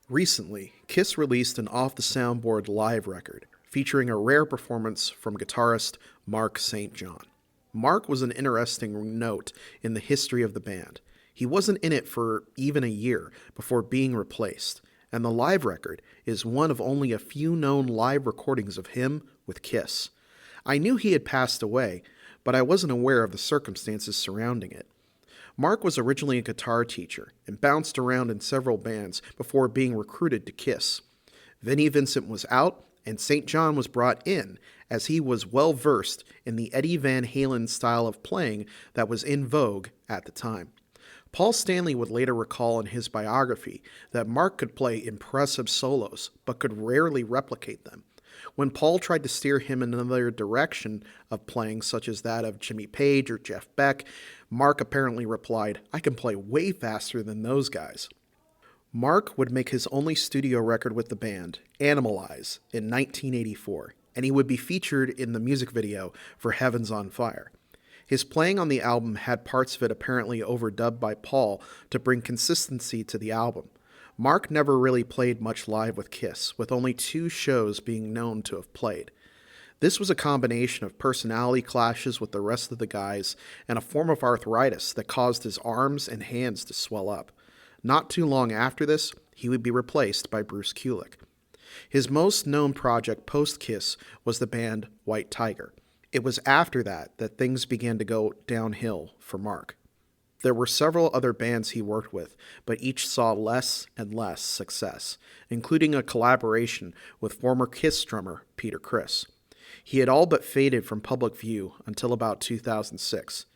Recently, Kiss released an Off the Soundboard live record featuring a rare performance from guitarist Mark St. John. Mark was an interesting note in the history of the band. He wasn't in it for even a year before being replaced, and the live record is one of only a few known live recordings of him with Kiss. I knew he had passed away, but I wasn't aware of the circumstances surrounding it. Mark was originally a guitar teacher and bounced around in several bands before being recruited to Kiss. Vinnie Vincent was out, and St. John was brought in, as he was well versed in the Eddie Van Halen style of playing that was in vogue at the time. Paul Stanley would later recall in his biography that Mark could play impressive solos, but could rarely replicate them. When Paul tried to steer him in another direction of playing, such as that of Jimmy Page or Jeff Beck, Mark apparently replied, "I can play way faster than those guys." Mark would make his only studio record with the band, Animalize, in 1984, and he would be featured in the music video for Heaven's on Fire. His playing on the album had parts of it apparently overdubbed by Paul to bring consistency to the album. Mark never really played much live with Kiss, with only 2 shows being known to have played. This was a combination of personality clashes with the rest of the guys and a form of arthritis that caused his arms and hands to swell up. Not too long after this, he would be replaced by Bruce Kulick. His most known project post-Kiss was the band White Tiger. It was after that things began to go downhill for Mark. There were several other bands he worked with, but each saw less and less success, including a collaboration with former Kiss drummer Peter Criss. He had all but faded from public view until about 2006.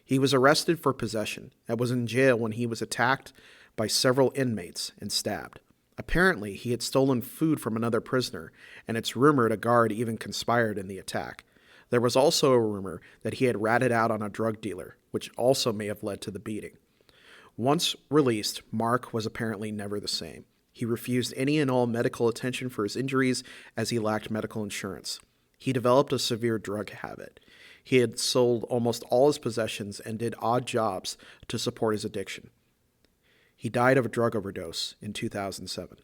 He was arrested for possession and was in jail when he was attacked by several inmates and stabbed. Apparently, he had stolen food from another prisoner, and it's rumored a guard even conspired in the attack. There was also a rumor that he had ratted out on a drug dealer, which also may have led to the beating. Once released, Mark was apparently never the same. He refused any and all medical attention for his injuries as he lacked medical insurance. He developed a severe drug habit. He had sold almost all his possessions and did odd jobs to support his addiction. He died of a drug overdose in 2007.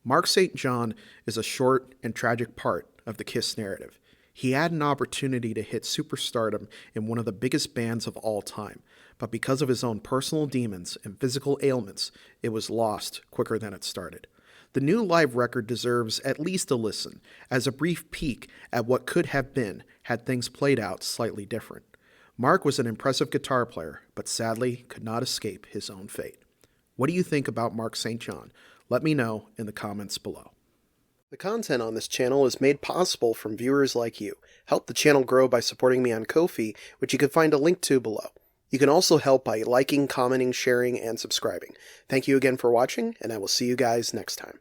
Mark St. John is a short and tragic part of the Kiss narrative. He had an opportunity to hit superstardom in one of the biggest bands of all time, but because of his own personal demons and physical ailments, it was lost quicker than it started. The new live record deserves at least a listen, as a brief peek at what could have been had things played out slightly different. Mark was an impressive guitar player, but sadly could not escape his own fate. What do you think about Mark St. John? Let me know in the comments below. The content on this channel is made possible from viewers like you. Help the channel grow by supporting me on Ko-fi, which you can find a link to below. You can also help by liking, commenting, sharing, and subscribing. Thank you again for watching, and I will see you guys next time.